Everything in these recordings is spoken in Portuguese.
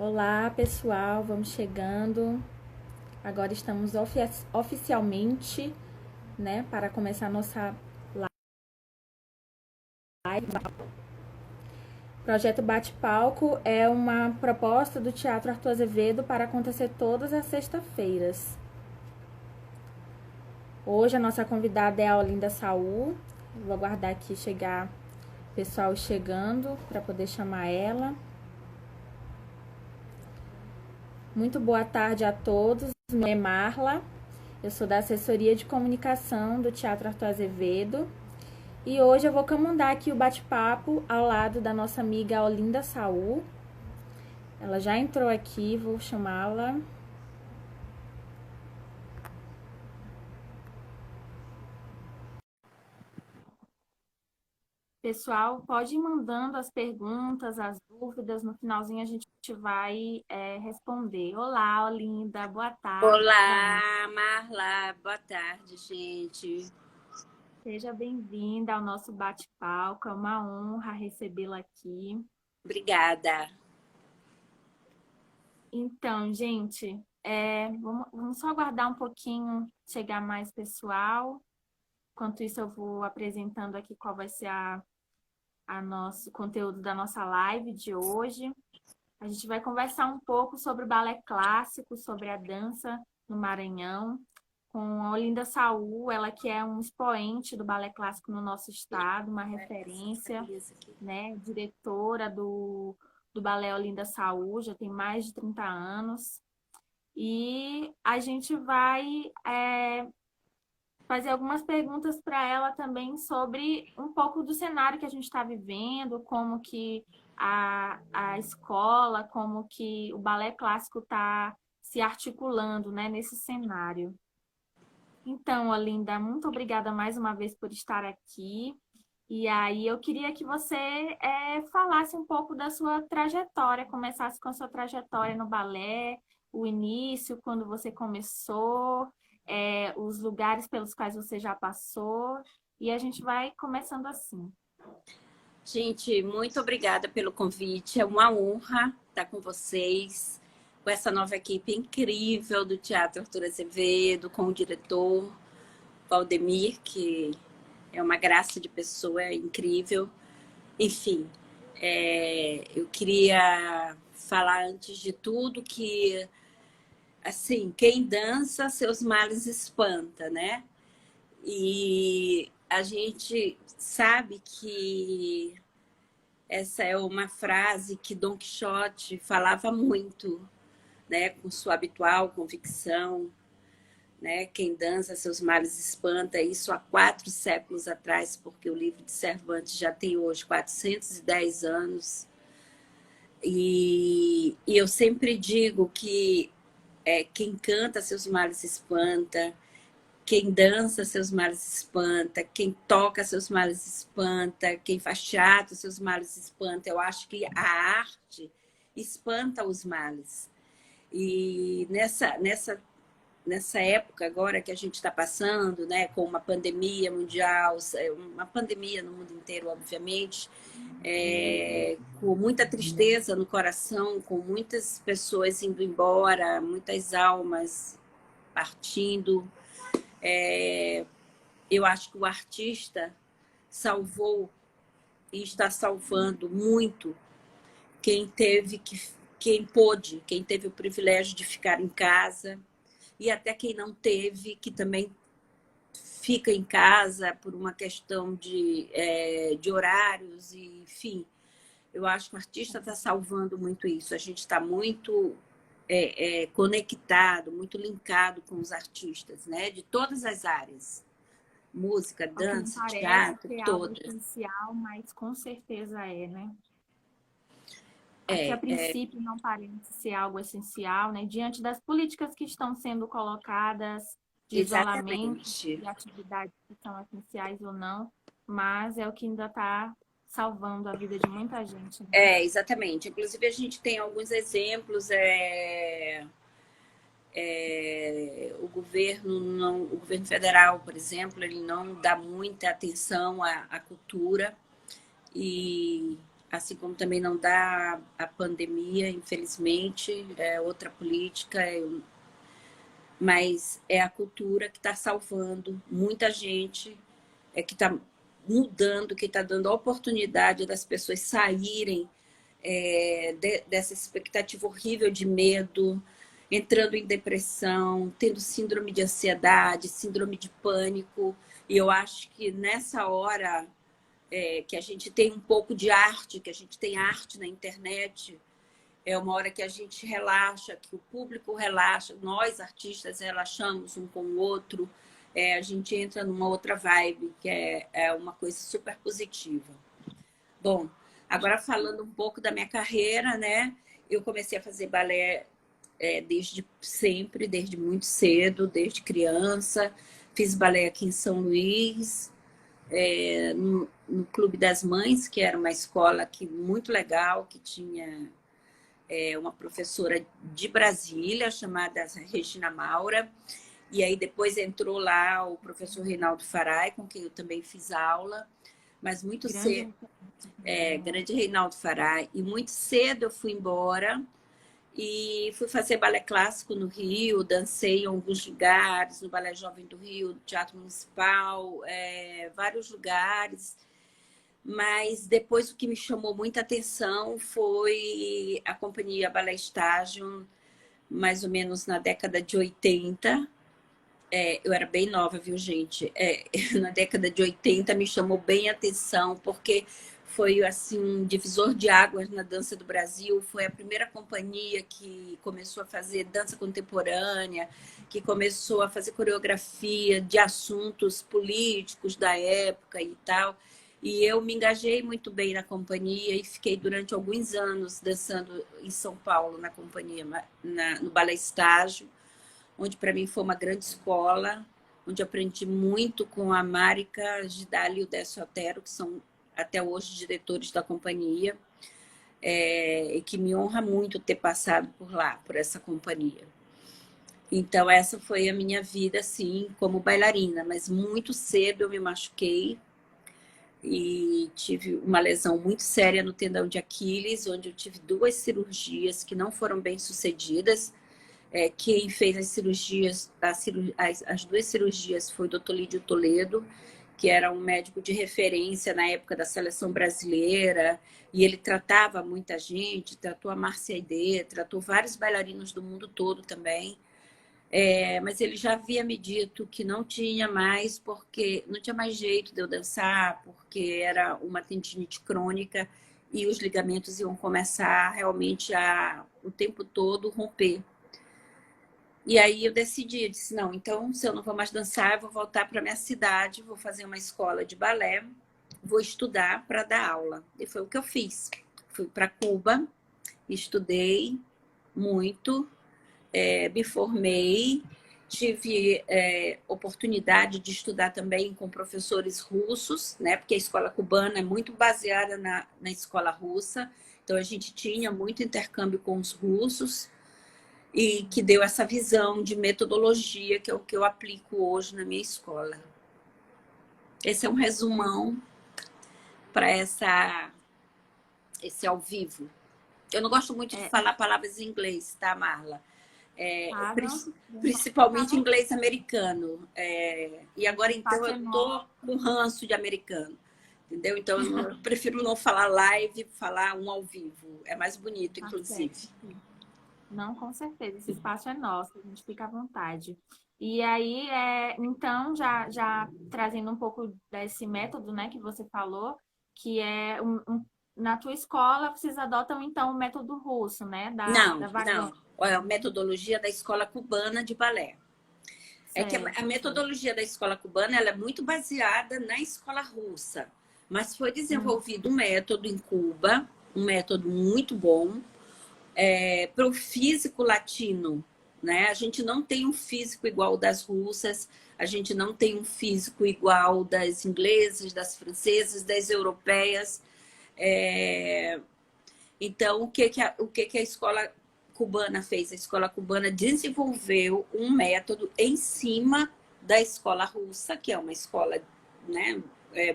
Olá, pessoal, vamos chegando. Agora estamos oficialmente, né, para começar a nossa live. O Projeto Bate-Palco é uma proposta do Teatro Arthur Azevedo para acontecer todas as sextas-feiras. Hoje a nossa convidada é a Olinda Saul. Vou aguardar aqui chegar o pessoal chegando para poder chamar ela. Muito boa tarde a todos. Meu nome é Marla. Eu sou da assessoria de comunicação do Teatro Arthur Azevedo. E hoje eu vou comandar aqui o bate-papo ao lado da nossa amiga Olinda Saul. Ela já entrou aqui, vou chamá-la. Pessoal, pode ir mandando as perguntas, as dúvidas. No finalzinho a gente vai responder. Olá, Olinda, boa tarde novamente. Olá, Marla, boa tarde, gente. Seja bem-vinda ao nosso bate-papo. É uma honra recebê-la aqui. Obrigada. Então, gente, vamos só aguardar um pouquinho, chegar mais pessoal. Enquanto isso, eu vou apresentando aqui qual vai ser a nosso conteúdo da nossa live de hoje. A gente vai conversar um pouco sobre o balé clássico, sobre a dança no Maranhão, com a Olinda Saul, ela que é um expoente do balé clássico no nosso estado, uma referência, né? Diretora do Balé Olinda Saul, já tem mais de 30 anos. E a gente vai fazer algumas perguntas para ela também sobre um pouco do cenário que a gente está vivendo, como que a escola, como que o balé clássico está se articulando, né, nesse cenário. Então, Olinda, muito obrigada mais uma vez por estar aqui. E aí eu queria que você falasse um pouco da sua trajetória, começasse com a sua trajetória no balé, o início, quando você começou, os lugares pelos quais você já passou, e a gente vai começando assim. Gente, muito obrigada pelo convite. É uma honra estar com vocês, com essa nova equipe incrível do Teatro Arthur Azevedo, com o diretor Valdemir, que é uma graça de pessoa, é incrível. Enfim, eu queria falar antes de tudo que, assim, quem dança, seus males espanta, né? E a gente sabe que essa é uma frase que Dom Quixote falava muito, né, com sua habitual convicção, né? Quem dança seus males espanta, isso há 4 séculos atrás, porque o livro de Cervantes já tem hoje 410 anos. E eu sempre digo que quem canta seus males espanta, quem dança seus males espanta, quem toca seus males espanta, quem faz teatro seus males espanta. Eu acho que a arte espanta os males. E nessa época agora que a gente está passando, né, com uma pandemia mundial, uma pandemia no mundo inteiro, obviamente, com muita tristeza no coração, com muitas pessoas indo embora, muitas almas partindo, eu acho que o artista salvou e está salvando muito quem pôde, quem teve o privilégio de ficar em casa, e até quem não teve, que também fica em casa por uma questão de horários, e, enfim. Eu acho que o artista está salvando muito isso. A gente está muito conectado, muito linkado com os artistas, né? De todas as áreas. Música, O que não dança, parece teatro, ser algo todas. essencial, mas com certeza é, né? Aqui, a É, é, princípio, não parece ser algo essencial, né? Diante das políticas que estão sendo colocadas de isolamento exatamente. e atividades que são essenciais ou não, mas é o que ainda está salvando a vida de muita gente, né? Exatamente. Inclusive, a gente tem alguns exemplos. O governo federal, por exemplo, ele não dá muita atenção à cultura. E assim como também não dá a pandemia, infelizmente, é outra política, mas é a cultura que está salvando muita gente, que está mudando, que está dando a oportunidade das pessoas saírem dessa expectativa horrível de medo, entrando em depressão, tendo síndrome de ansiedade, síndrome de pânico. E eu acho que nessa hora que a gente tem um pouco de arte, que a gente tem arte na internet, é uma hora que a gente relaxa, que o público relaxa, nós artistas relaxamos um com o outro, a gente entra numa outra vibe, que é uma coisa super positiva. Bom, agora falando um pouco da minha carreira, né? Eu comecei a fazer balé desde sempre, desde muito cedo, desde criança. Fiz balé aqui em São Luís, no Clube das Mães, que era uma escola aqui muito legal, que tinha uma professora de Brasília, chamada Regina Maura. E aí depois entrou lá o professor Reinaldo Farai, com quem eu também fiz aula. Mas muito cedo... grande Reinaldo Farai. E muito cedo eu fui embora e fui fazer balé clássico no Rio, dancei em alguns lugares, no Balé Jovem do Rio, no Teatro Municipal, vários lugares. Mas depois o que me chamou muita atenção foi a companhia Balé Estágio, mais ou menos na década de 80. Eu era bem nova, viu, gente? Na década de 80 me chamou bem a atenção, porque foi assim, um divisor de águas na dança do Brasil. Foi a primeira companhia que começou a fazer dança contemporânea, que começou a fazer coreografia de assuntos políticos da época e tal. E eu me engajei muito bem na companhia e fiquei durante alguns anos dançando em São Paulo, na companhia, no Balé Estágio, onde para mim foi uma grande escola, onde aprendi muito com a Márica Gidali e o Décio Otero, que são até hoje diretores da companhia, e que me honra muito ter passado por lá, por essa companhia. Então, essa foi a minha vida, assim, como bailarina. Mas muito cedo eu me machuquei e tive uma lesão muito séria no tendão de Aquiles, onde eu tive 2 cirurgias que não foram bem sucedidas. Quem fez as cirurgias, as 2 cirurgias foi o Dr. Lídio Toledo, que era um médico de referência na época da seleção brasileira, e ele tratava muita gente, tratou a Márcia Aidê, tratou vários bailarinos do mundo todo também. Mas ele já havia me dito que não tinha mais, porque não tinha mais jeito de eu dançar, porque era uma tendinite crônica e os ligamentos iam começar realmente o tempo todo romper. E aí eu decidi, eu disse, não, então se eu não vou mais dançar, eu vou voltar para minha cidade, vou fazer uma escola de balé, vou estudar para dar aula. E foi o que eu fiz. Fui para Cuba, estudei muito, me formei, tive oportunidade de estudar também com professores russos, né? Porque a escola cubana é muito baseada na escola russa, então a gente tinha muito intercâmbio com os russos, e que deu essa visão de metodologia, que é o que eu aplico hoje na minha escola. Esse é um resumão para esse ao vivo. Eu não gosto muito de falar palavras em inglês, tá, Marla? Principalmente inglês americano. E agora, então, eu tô com ranço de americano. Entendeu? Então, eu prefiro não falar live, falar um ao vivo. É mais bonito, inclusive. Não, com certeza. Esse espaço é nosso, a gente fica à vontade. E aí, então, já trazendo um pouco desse método, né, que você falou, que na tua escola, vocês adotam, então, o método russo, né? Não. É a metodologia da escola cubana de balé. Certo. Que a metodologia da escola cubana ela é muito baseada na escola russa, mas foi desenvolvido um método em Cuba, um método muito bom, para o físico latino, né? A gente não tem um físico igual das russas, a gente não tem um físico igual das inglesas, das francesas, das europeias. Então, o que a escola cubana fez? A escola cubana desenvolveu um método em cima da escola russa, que é uma escola, né,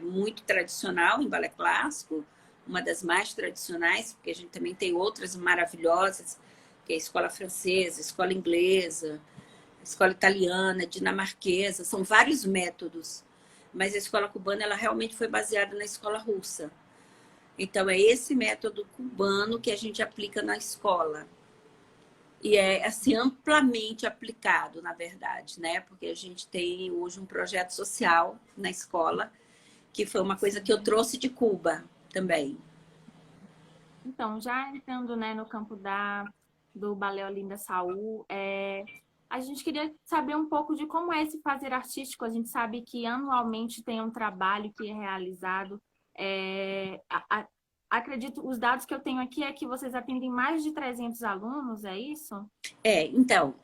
muito tradicional em balé clássico, uma das mais tradicionais, porque a gente também tem outras maravilhosas, que é a escola francesa, a escola inglesa, a escola italiana, dinamarquesa, são vários métodos. Mas a escola cubana, ela realmente foi baseada na escola russa. Então, é esse método cubano que a gente aplica na escola. E é, assim, amplamente aplicado, na verdade, né? Porque a gente tem hoje um projeto social na escola, que foi uma coisa que eu trouxe de Cuba também. Então, já entrando, né, no campo do Balé Olinda Saúl, a gente queria saber um pouco de como é esse fazer artístico. A gente sabe que anualmente tem um trabalho que é realizado. Acredito, os dados que eu tenho aqui é que vocês atendem mais de 300 alunos, é isso? Então,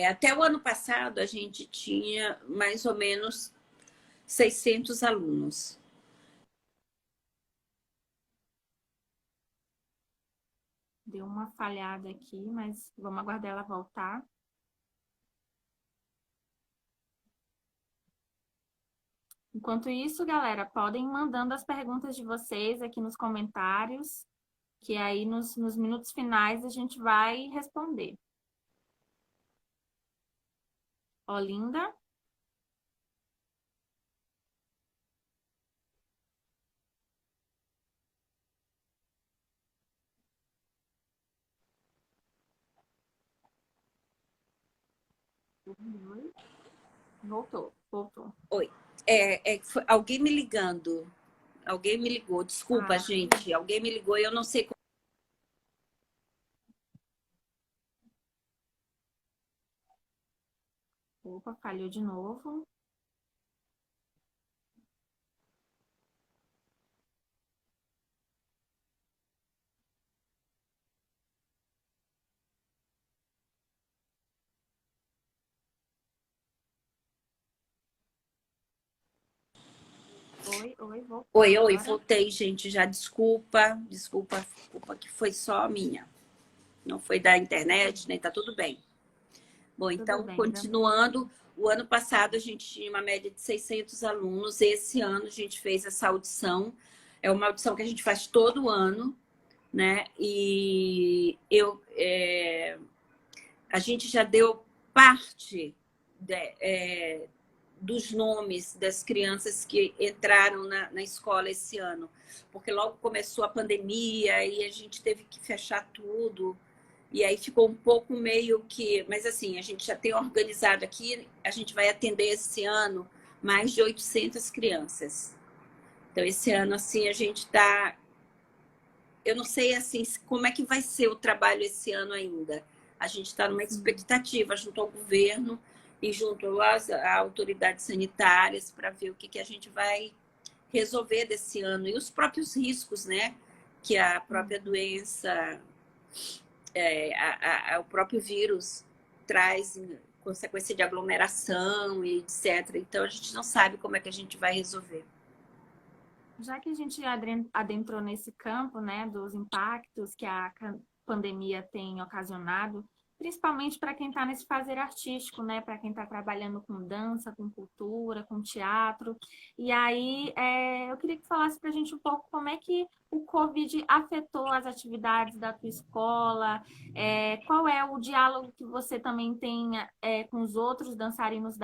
até o ano passado a gente tinha mais ou menos 600 alunos. Deu uma falhada aqui, mas vamos aguardar ela voltar. Enquanto isso, galera, podem ir mandando as perguntas de vocês aqui nos comentários, que aí nos minutos finais a gente vai responder. Olinda? Voltou, voltou. Oi. Alguém me ligando. Alguém me ligou. Desculpa, Ah, gente. Alguém me ligou e eu não sei como. opa, falhou de novo. Oi, voltou Oi, agora. voltei, gente. Já desculpa que foi só a minha. Não foi da internet, nem tá tudo bem. Bom, Tudo então, bem, continuando, o ano passado a gente tinha uma média de 600 alunos. Esse ano a gente fez essa audição. É uma audição que a gente faz todo ano, né? E a gente já deu parte dos nomes das crianças que entraram na escola esse ano, porque logo começou a pandemia e a gente teve que fechar tudo. E aí ficou um pouco meio que... Mas assim, a gente já tem organizado aqui, a gente vai atender esse ano mais de 800 crianças. Então, esse ano, assim, a gente está... Eu não sei, assim, como é que vai ser o trabalho esse ano ainda. A gente está numa sim. expectativa junto ao governo e junto às autoridades sanitárias para ver o que a gente vai resolver desse ano. E os próprios riscos, né? Que a própria doença, o próprio vírus traz em consequência de aglomeração e etc. Então, a gente não sabe como é que a gente vai resolver. Já que a gente adentrou nesse campo, né, dos impactos que a pandemia tem ocasionado, principalmente para quem está nesse fazer artístico, né, para quem está trabalhando com dança, com cultura, com teatro. E aí, eu queria que falasse para a gente um pouco como é que o Covid afetou as atividades da tua escola, qual é o diálogo que você também tem com os outros dançarinos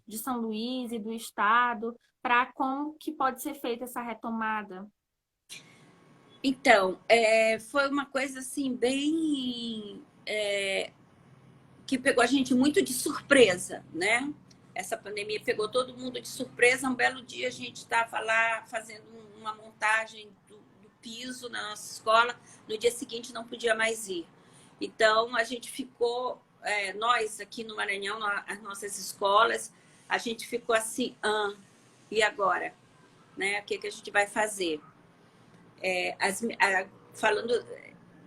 de São Luís e do estado, para como que pode ser feita essa retomada? Então, foi uma coisa assim, bem... que pegou a gente muito de surpresa, né? Essa pandemia pegou todo mundo de surpresa. Um belo dia a gente estava lá fazendo uma montagem do piso na nossa escola. No dia seguinte não podia mais ir. Então a gente ficou, nós aqui no Maranhão, as nossas escolas, a gente ficou assim, e agora? Né? O que a gente vai fazer? Falando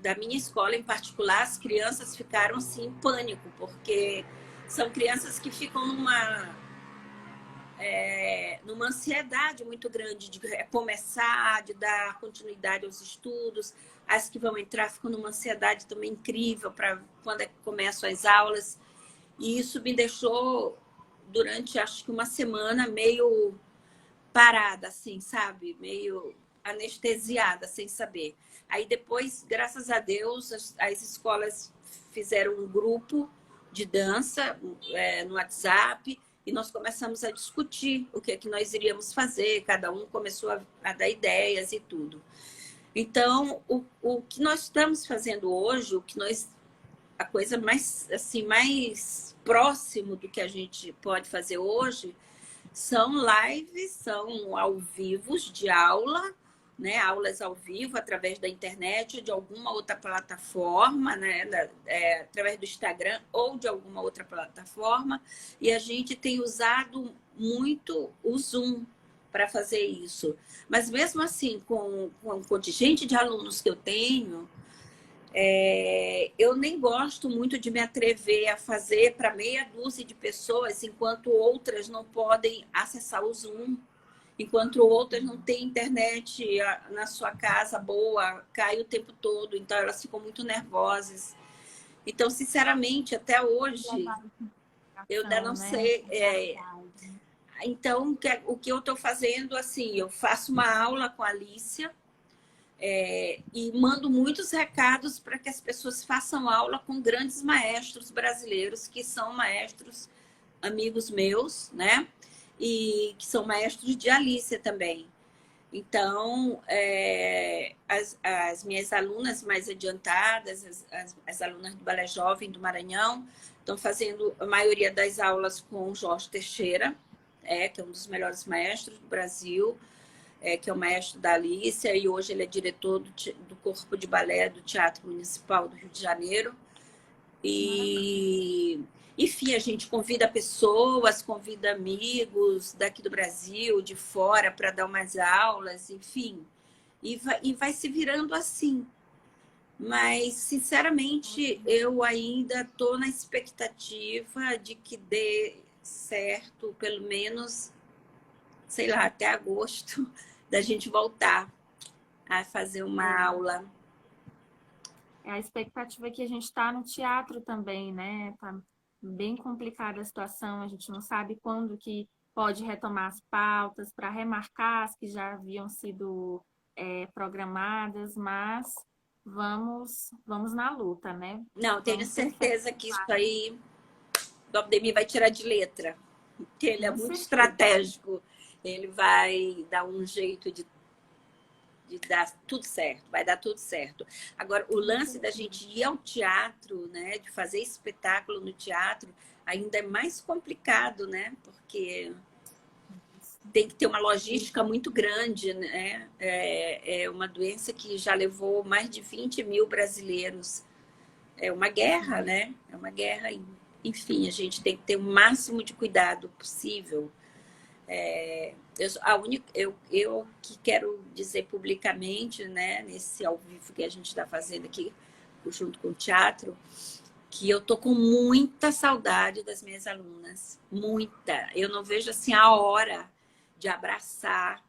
da minha escola em particular, as crianças ficaram assim em pânico, porque são crianças que ficam numa ansiedade muito grande de começar, de dar continuidade aos estudos. As que vão entrar ficam numa ansiedade também incrível para quando começam as aulas. E isso me deixou, durante acho que uma semana, meio parada, assim, sabe? Meio anestesiada, sem saber. Aí depois, graças a Deus, as escolas fizeram um grupo de dança no WhatsApp e nós começamos a discutir o que é que nós iríamos fazer, cada um começou a dar ideias e tudo. Então, o que nós estamos fazendo hoje, a coisa mais, assim, mais próximo do que a gente pode fazer hoje são lives, são ao vivo de aula, né? Aulas ao vivo através da internet ou de alguma outra plataforma, né? Através do Instagram ou de alguma outra plataforma. E a gente tem usado muito o Zoom para fazer isso. Mas mesmo assim, com o contingente de alunos que eu tenho, eu nem gosto muito de me atrever a fazer para meia dúzia de pessoas, enquanto outras não podem acessar o Zoom, enquanto outras não têm internet na sua casa boa, cai o tempo todo, então elas ficam muito nervosas. Então, sinceramente, até hoje, eu ainda não sei. Então, o que eu estou fazendo, assim, eu faço uma aula com a Alicia, e mando muitos recados para que as pessoas façam aula com grandes maestros brasileiros, que são maestros amigos meus, né? E que são maestros de Alicia também. Então, as minhas alunas mais adiantadas, as alunas do Balé Jovem do Maranhão, estão fazendo a maioria das aulas com o Jorge Teixeira, que é um dos melhores maestros do Brasil, que é o maestro da Alicia, e hoje ele é diretor do Corpo de Balé do Teatro Municipal do Rio de Janeiro. E, enfim, a gente convida pessoas, convida amigos daqui do Brasil, de fora, para dar umas aulas, enfim. E vai se virando assim. Mas, sinceramente, eu ainda estou na expectativa de que dê certo, pelo menos, sei lá, até agosto, da gente voltar a fazer uma aula. A expectativa é que a gente está no teatro também, né? Tá bem complicada a situação, a gente não sabe quando que pode retomar as pautas para remarcar as que já haviam sido programadas, mas vamos na luta, né? Não, tenho certeza que isso aí o Aldemir vai tirar de letra, porque ele é muito estratégico. Ele vai dar um jeito de dar tudo certo, vai dar tudo certo. Agora, o lance da gente ir ao teatro, né, de fazer espetáculo no teatro, ainda é mais complicado, né, porque tem que ter uma logística muito grande, né, é uma doença que já levou mais de 20 mil brasileiros. É uma guerra, né, é uma guerra, enfim, a gente tem que ter o máximo de cuidado possível. Eu que quero dizer publicamente, né, nesse ao vivo que a gente está fazendo aqui, junto com o teatro, que eu tô com muita saudade das minhas alunas, muita. Eu não vejo assim a hora de abraçar,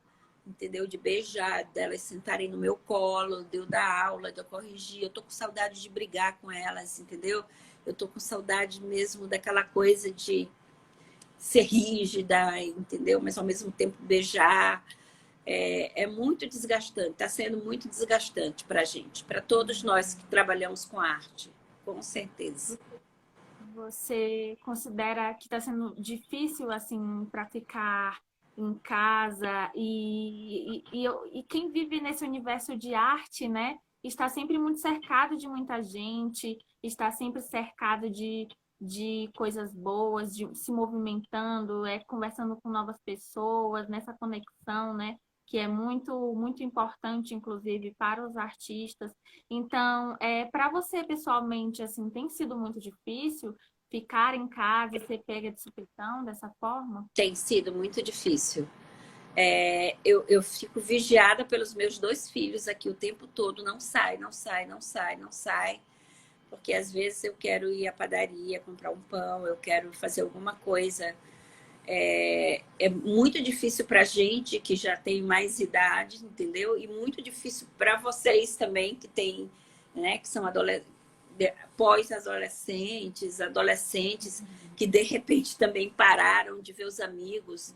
entendeu? De beijar, delas sentarem no meu colo, de eu dar aula, de eu corrigir. Eu tô com saudade de brigar com elas, entendeu? Eu tô com saudade mesmo daquela coisa de ser rígida, entendeu? Mas ao mesmo tempo beijar. É muito desgastante, está sendo muito desgastante para a gente, para todos nós que trabalhamos com arte, com certeza. Você considera que está sendo difícil assim para ficar em casa e quem vive nesse universo de arte, né, está sempre muito cercado de muita gente, está sempre cercado de coisas boas, de se movimentando, conversando com novas pessoas, nessa conexão, né, que é muito importante, inclusive, para os artistas. Então, para você pessoalmente, assim, tem sido muito difícil ficar em casa e ser pega de supetão dessa forma? Tem sido muito difícil. Eu fico vigiada pelos meus 2 filhos aqui o tempo todo. Não sai, não sai, não sai, não sai. Porque às vezes eu quero ir à padaria, comprar um pão, eu quero fazer alguma coisa. É muito difícil para a gente que já tem mais idade, entendeu? E muito difícil para vocês também que tem, né, que são adolescentes, pós-adolescentes, adolescentes que de repente também pararam de ver os amigos,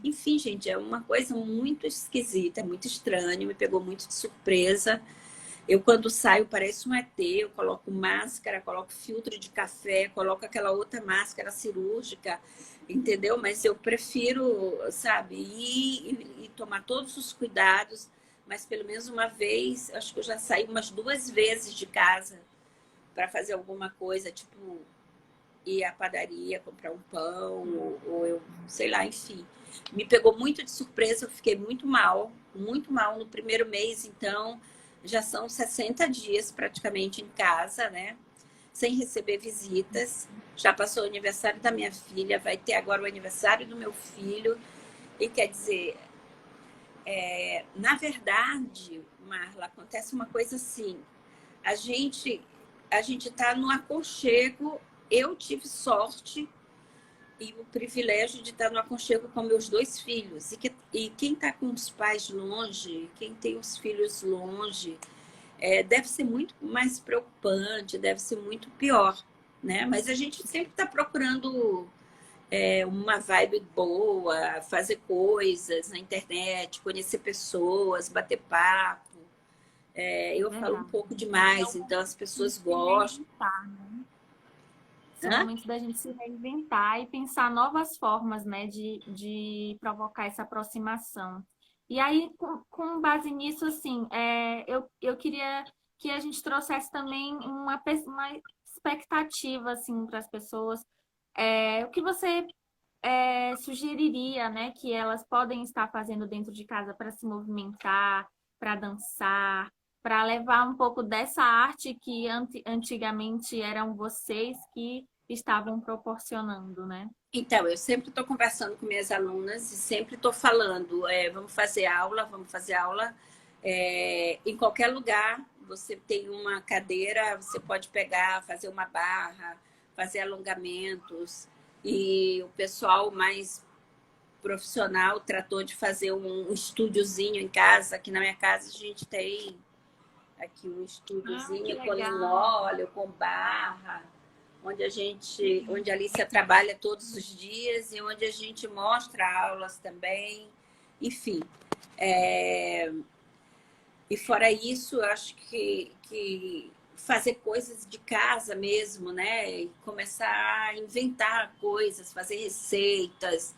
enfim, gente, é uma coisa muito esquisita, é muito estranho, me pegou muito de surpresa. Eu, quando saio, pareço um ET, eu coloco máscara, coloco filtro de café, coloco aquela outra máscara cirúrgica, entendeu? Mas eu prefiro, sabe, ir e tomar todos os cuidados, mas pelo menos uma vez, acho que eu já saí umas 2 vezes de casa para fazer alguma coisa, tipo, ir à padaria, comprar um pão, ou eu, sei lá, enfim. Me pegou muito de surpresa, eu fiquei muito mal no primeiro mês, então já são 60 dias praticamente em casa, né? Sem receber visitas. Já passou o aniversário da minha filha, vai ter agora o aniversário do meu filho. E quer dizer, na verdade, Marla, acontece uma coisa assim. A gente está no aconchego. Eu tive sorte e o privilégio de estar no aconchego com meus 2 filhos. E quem está com os pais longe, quem tem os filhos longe, deve ser muito mais preocupante, deve ser muito pior, né? Mas a gente sempre está procurando uma vibe boa, fazer coisas na internet, conhecer pessoas, bater papo. Eu falo um Verdade. pouco É demais, um então as pessoas se gostam. reinventar, né? São Hã? momentos da gente se reinventar e pensar novas formas, né, de provocar essa aproximação. E aí, com base nisso, assim, eu queria que a gente trouxesse também uma expectativa, assim, para as pessoas. O que você sugeriria, né, que elas podem estar fazendo dentro de casa para se movimentar, para dançar, para levar um pouco dessa arte que antigamente eram vocês que estavam proporcionando, né? Então, eu sempre estou conversando com minhas alunas e sempre estou falando, vamos fazer aula. Em qualquer lugar, você tem uma cadeira, você pode pegar, fazer uma barra, fazer alongamentos. E o pessoal mais profissional tratou de fazer um estúdiozinho em casa. Aqui na minha casa a gente tem aqui um Ah, que estúdiozinho com legal. linóleo, com barra, onde a Alicia trabalha todos os dias e onde a gente mostra aulas também, enfim. E fora isso, eu acho que fazer coisas de casa mesmo, né? E começar a inventar coisas, fazer receitas,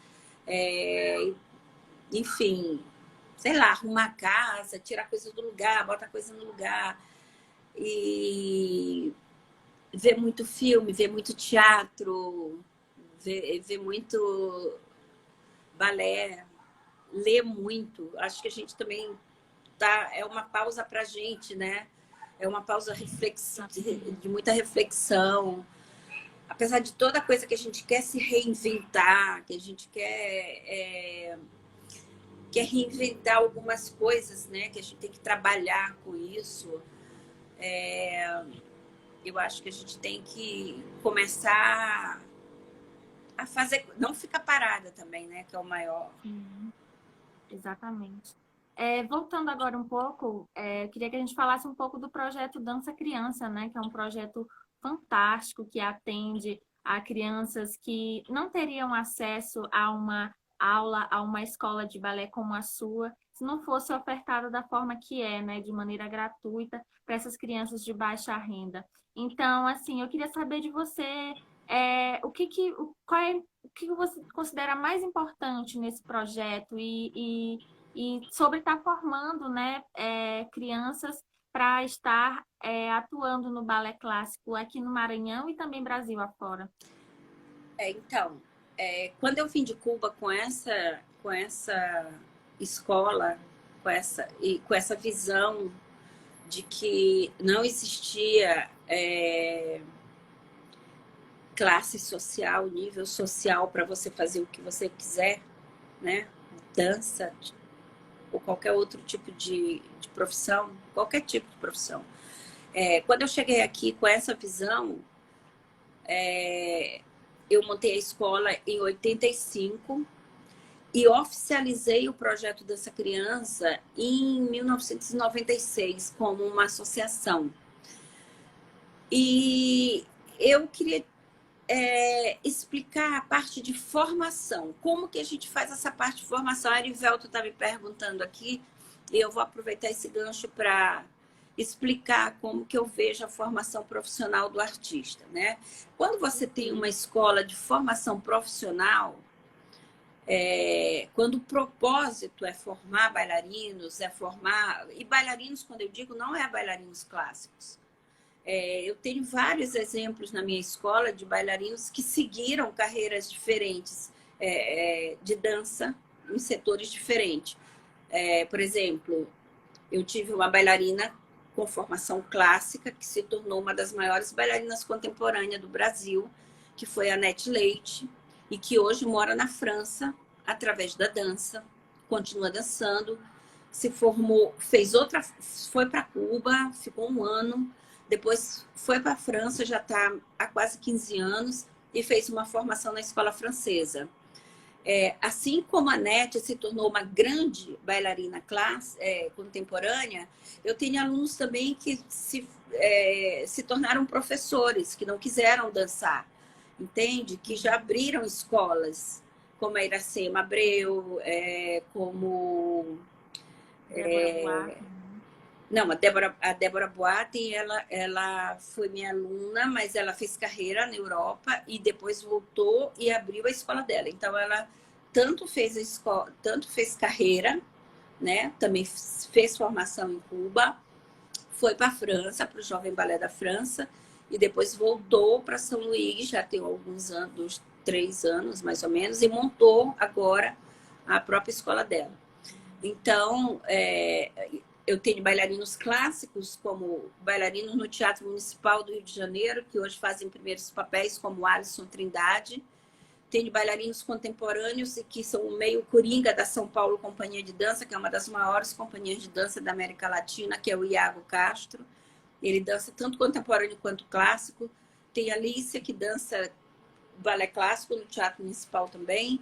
enfim, sei lá, arrumar a casa, tirar coisas do lugar, botar coisa no lugar. E ver muito filme, ver muito teatro, ver muito balé, ler muito. Acho que a gente também é uma pausa para a gente, né? É uma pausa de muita reflexão. Apesar de toda coisa que a gente quer se reinventar, que a gente quer reinventar algumas coisas, né? Que a gente tem que trabalhar com isso. Eu acho que a gente tem que começar a fazer, não ficar parada também, né? Que é o maior. Sim, exatamente. Voltando agora um pouco, queria que a gente falasse um pouco do projeto Dança Criança, né? Que é um projeto fantástico que atende a crianças que não teriam acesso a uma aula, a uma escola de balé como a sua, se não fosse ofertada da forma que é, né? De maneira gratuita para essas crianças de baixa renda. Então, assim, eu queria saber de você, o que você considera mais importante nesse projeto e sobre estar formando, né, crianças para estar atuando no balé clássico aqui no Maranhão e também Brasil afora. Então, quando eu vim de Cuba com essa escola, com essa visão de que não existia classe social, nível social para você fazer o que você quiser, né? Dança ou qualquer outro tipo de profissão, qualquer tipo de profissão. Quando eu cheguei aqui com essa visão, eu montei a escola em 85 e oficializei o projeto dessa criança em 1996 como uma associação. E eu queria explicar a parte de formação. Como que a gente faz essa parte de formação? A Arivelto está me perguntando aqui, e eu vou aproveitar esse gancho para explicar como que eu vejo a formação profissional do artista, né? Quando você tem uma escola de formação profissional, quando o propósito é formar bailarinos, e bailarinos, quando eu digo, não é bailarinos clássicos. Eu tenho vários exemplos na minha escola de bailarinos que seguiram carreiras diferentes de dança em setores diferentes. Por exemplo, eu tive uma bailarina com formação clássica que se tornou uma das maiores bailarinas contemporâneas do Brasil, que foi a Nete Leite, e que hoje mora na França através da dança, continua dançando, se formou, foi para Cuba, ficou um ano, depois foi para a França, já está há quase 15 anos, e fez uma formação na escola francesa. Assim como a Nete se tornou uma grande bailarina contemporânea, eu tenho alunos também que se tornaram professores, que não quiseram dançar, entende? Que já abriram escolas, como a Iracema Abreu, como... Não, a Débora Boaten, ela foi minha aluna, mas ela fez carreira na Europa e depois voltou e abriu a escola dela. Então, ela tanto fez carreira, né? Também fez formação em Cuba, foi para a França, para o Jovem Balé da França, e depois voltou para São Luís, já tem alguns anos, 3 anos mais ou menos, e montou agora a própria escola dela. Então, eu tenho bailarinos clássicos, como bailarinos no Teatro Municipal do Rio de Janeiro, que hoje fazem primeiros papéis, como Alisson Trindade. Tenho bailarinos contemporâneos e que são o meio coringa da São Paulo Companhia de Dança, que é uma das maiores companhias de dança da América Latina, que é o Iago Castro. Ele dança tanto contemporâneo quanto clássico. Tem a Alicia, que dança balé clássico no Teatro Municipal também.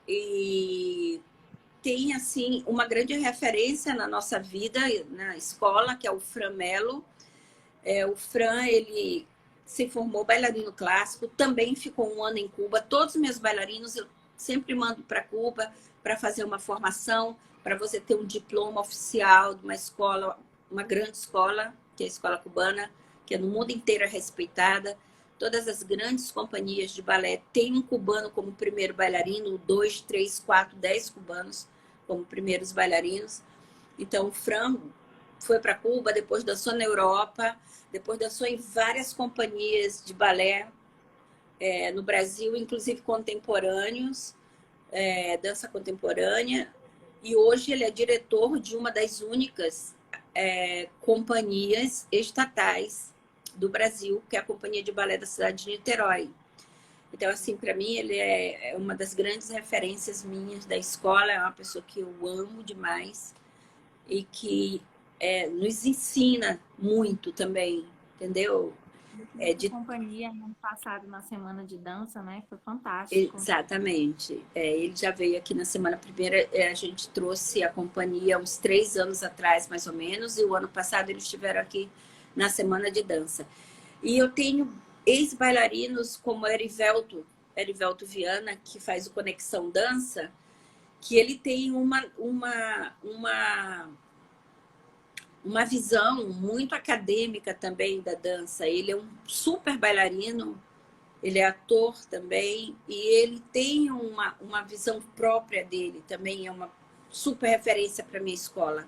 E tem, assim, uma grande referência na nossa vida, na escola, que é o Fran Melo. O Fran, ele se formou bailarino clássico, também ficou um ano em Cuba. Todos os meus bailarinos eu sempre mando para Cuba para fazer uma formação, para você ter um diploma oficial de uma escola, uma grande escola, que é a Escola Cubana, que é no mundo inteiro respeitada. Todas as grandes companhias de balé têm um cubano como primeiro bailarino, 2, 3, 4, 10 cubanos como primeiros bailarinos. Então, o Fran foi para Cuba, depois dançou na Europa, depois dançou em várias companhias de balé no Brasil, inclusive contemporâneos, dança contemporânea. E hoje ele é diretor de uma das únicas companhias estatais do Brasil, que é a Companhia de Balé da cidade de Niterói. Então, assim, para mim, ele é uma das grandes referências minhas da escola, é uma pessoa que eu amo demais e que nos ensina muito também, entendeu? Companhia no ano passado na Semana de Dança, né? Foi fantástico. Exatamente. Ele já veio aqui na semana primeira, a gente trouxe a companhia uns 3 anos atrás, mais ou menos, e o ano passado eles estiveram aqui na Semana de Dança. E eu tenho ex-bailarinos como Erivelto Viana, que faz o Conexão Dança, que ele tem uma visão muito acadêmica também da dança. Ele é um super bailarino, ele é ator também, e ele tem uma visão própria dele, também é uma super referência para a minha escola.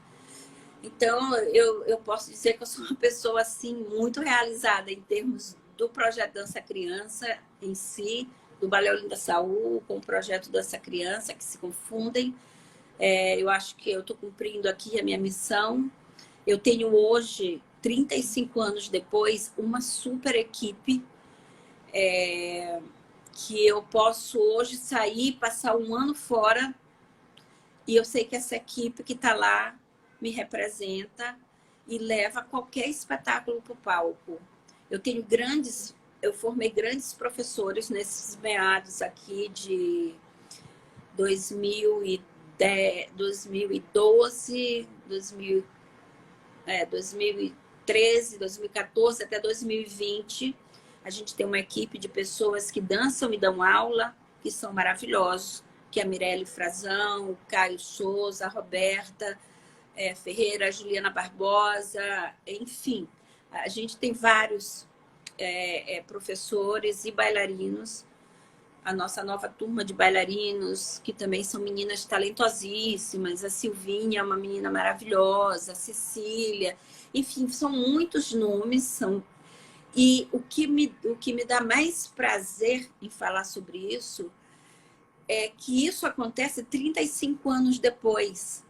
Então, eu posso dizer que eu sou uma pessoa assim, muito realizada em termos do projeto Dança Criança em si, do Balé Olinda Saúl, com o projeto Dança Criança, que se confundem. Eu acho que eu estou cumprindo aqui a minha missão. Eu tenho hoje, 35 anos depois, uma super equipe que eu posso hoje sair, passar um ano fora, e eu sei que essa equipe que está lá me representa e leva qualquer espetáculo para o palco. Eu formei grandes professores nesses meados aqui de 2010, 2012, 2013, 2013, 2014 até 2020. A gente tem uma equipe de pessoas que dançam e dão aula, que são maravilhosos, que é a Mirelle Frazão, o Caio Souza, a Roberta Ferreira, a Juliana Barbosa, enfim. A gente tem vários professores e bailarinos. A nossa nova turma de bailarinos, que também são meninas talentosíssimas. A Silvinha é uma menina maravilhosa, a Cecília. Enfim, são muitos nomes. E o que me dá mais prazer em falar sobre isso é que isso acontece 35 anos depois,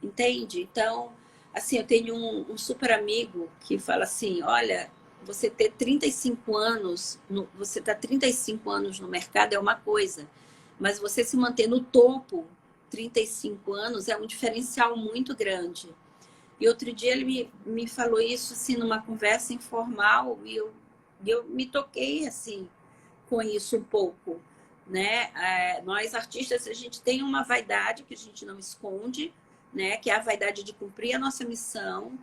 entende? Então, assim, eu tenho um super amigo que fala assim, olha, você ter 35 anos, você tá 35 anos no mercado é uma coisa, mas você se manter no topo 35 anos é um diferencial muito grande. E outro dia ele me falou isso assim numa conversa informal e eu me toquei assim com isso um pouco, né? Nós artistas a gente tem uma vaidade que a gente não esconde, né? Que é a vaidade de cumprir a nossa missão,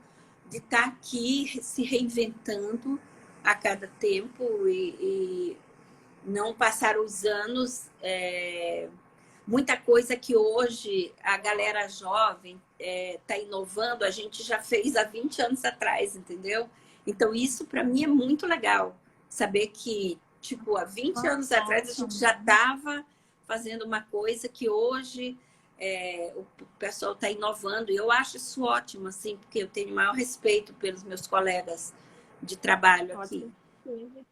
de estar aqui se reinventando a cada tempo e não passar os anos. Muita coisa que hoje a galera jovem está inovando, a gente já fez há 20 anos atrás, entendeu? Então, isso para mim é muito legal. Saber que, tipo, há 20 anos atrás a gente já estava fazendo uma coisa que hoje o pessoal está inovando. E eu acho isso ótimo, assim, porque eu tenho o maior respeito pelos meus colegas de trabalho aqui.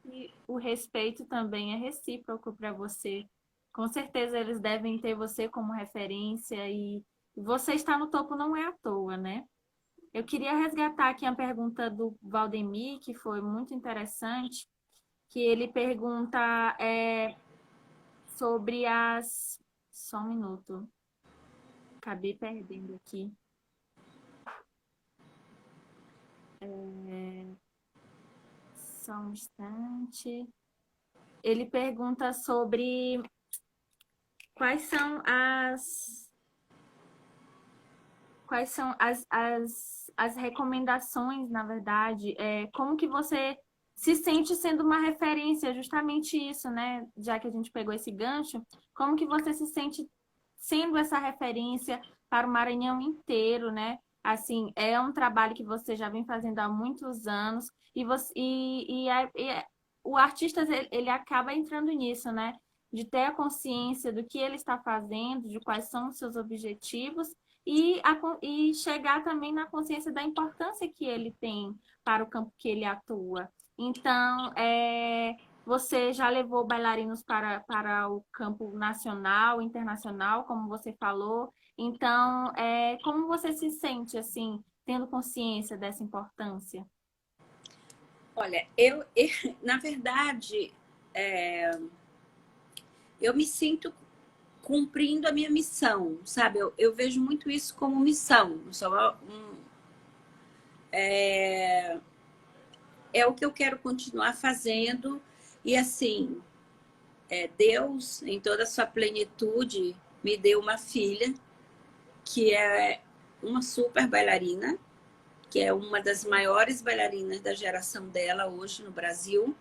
Que o respeito também é recíproco para você. Com certeza eles devem ter você como referência e você estar no topo não é à toa, né? Eu queria resgatar aqui a pergunta do Valdemir, que foi muito interessante, que ele pergunta sobre as... Só um minuto. Acabei perdendo aqui. Só um instante. Ele pergunta sobre quais são as recomendações, na verdade, como que você se sente sendo uma referência, justamente isso, né? Já que a gente pegou esse gancho, como que você se sente sendo essa referência para o Maranhão inteiro, né? Assim, é um trabalho que você já vem fazendo há muitos anos o artista ele acaba entrando nisso, né? De ter a consciência do que ele está fazendo, de quais são os seus objetivos e chegar também na consciência da importância que ele tem para o campo que ele atua. Então, você já levou bailarinos para o campo nacional, internacional, como você falou. Então, como você se sente, assim, tendo consciência dessa importância? Olha, na verdade, eu me sinto cumprindo a minha missão, sabe? Eu vejo muito isso como missão. É o que eu quero continuar fazendo. E assim, Deus, em toda a sua plenitude, me deu uma filha que é uma super bailarina, que é uma das maiores bailarinas da geração dela hoje no Brasil.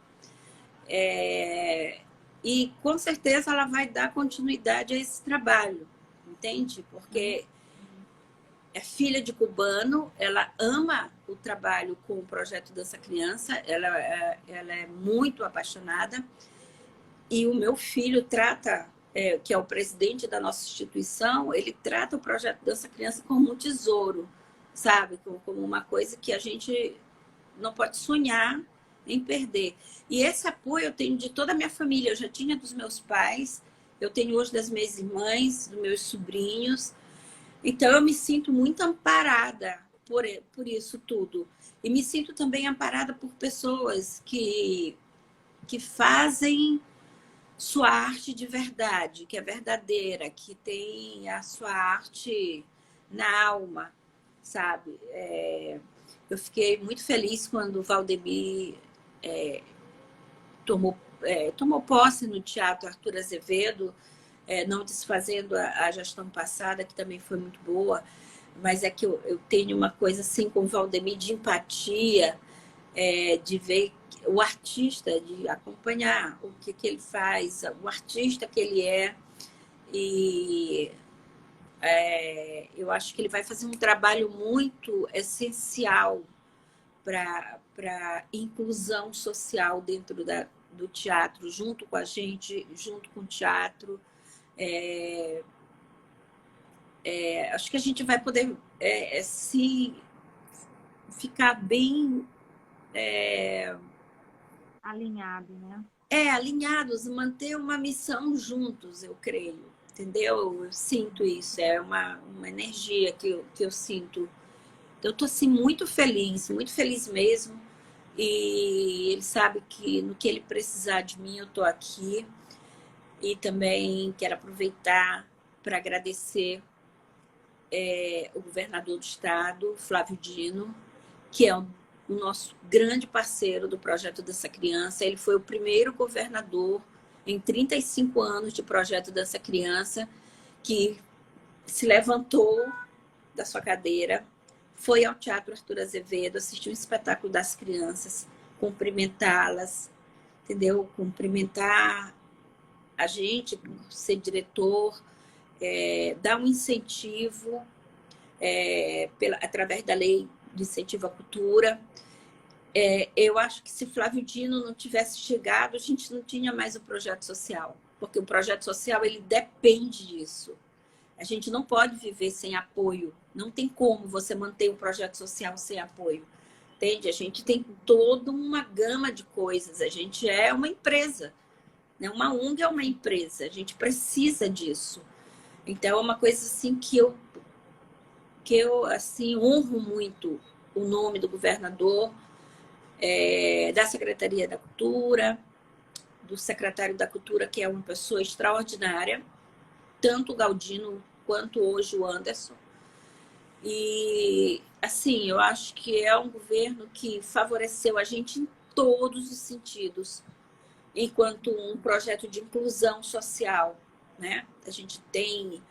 E com certeza ela vai dar continuidade a esse trabalho, entende? Porque é filha de cubano, ela ama o trabalho com o projeto Dança Criança, ela é muito apaixonada. E o meu filho trata, que é o presidente da nossa instituição, ele trata o projeto Dança Criança como um tesouro, sabe? Como uma coisa que a gente não pode sonhar em perder. E esse apoio eu tenho de toda a minha família. Eu já tinha dos meus pais, eu tenho hoje das minhas irmãs, dos meus sobrinhos. Então eu me sinto muito amparada por isso tudo. E me sinto também amparada por pessoas que fazem sua arte de verdade, que é verdadeira, que tem a sua arte na alma, sabe? Eu fiquei muito feliz quando o Valdemir tomou posse no Teatro Arthur Azevedo, não desfazendo a gestão passada, que também foi muito boa. mas é que eu tenho uma coisa assim com o Valdemir de empatia, de ver o artista, de acompanhar o que ele faz, o artista que ele é. E eu acho que ele vai fazer um trabalho muito essencial para inclusão social dentro do teatro, junto com a gente, junto com o teatro. Acho que a gente vai poder se ficar bem Alinhado, né? alinhados, manter uma missão juntos, eu creio. Entendeu? Eu sinto isso, é uma energia que eu sinto. Eu estou assim, muito feliz mesmo. E ele sabe que no que ele precisar de mim, eu estou aqui. E também quero aproveitar para agradecer o governador do estado, Flávio Dino, que é o nosso grande parceiro do projeto Dança Criança. Ele foi o primeiro governador em 35 anos de projeto Dança Criança que se levantou da sua cadeira, foi ao Teatro Arthur Azevedo, assistiu um espetáculo das crianças, cumprimentá-las, entendeu? Cumprimentar a gente, ser diretor, dar um incentivo através da lei de incentivo à cultura. Eu acho que se Flávio Dino não tivesse chegado, a gente não tinha mais o projeto social, porque o projeto social ele depende disso. A gente não pode viver sem apoio. Não tem como você manter um projeto social sem apoio. Entende? A gente tem toda uma gama de coisas. A gente é uma empresa. Né? Uma ONG é uma empresa. A gente precisa disso. Então, é uma coisa assim que eu assim, honro muito o nome do governador, da Secretaria da Cultura, do secretário da Cultura, que é uma pessoa extraordinária, tanto o Galdino quanto hoje o Anderson. E, assim, eu acho que é um governo que favoreceu a gente em todos os sentidos, enquanto um projeto de inclusão social, né? A gente tem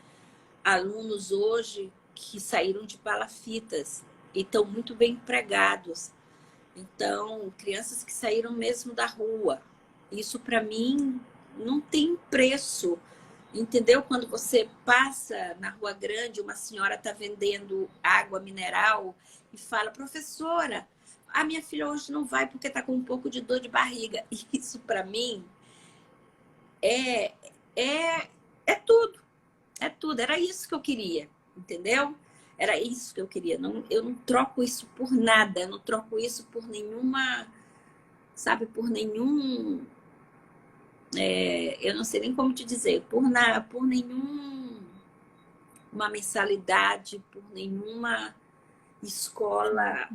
alunos hoje que saíram de palafitas e estão muito bem empregados. Então, crianças que saíram mesmo da rua. Isso, para mim, não tem preço. Entendeu? Quando você passa na Rua Grande, uma senhora está vendendo água mineral e fala, professora, a minha filha hoje não vai porque está com um pouco de dor de barriga. Isso, para mim, é, é, é tudo. É tudo. Era isso que eu queria, entendeu? Era isso que eu queria. Não, eu não troco isso por nada. Eu não troco isso por nenhuma, sabe, por nenhum... eu não sei nem como te dizer, por nenhum uma mensalidade, por nenhuma escola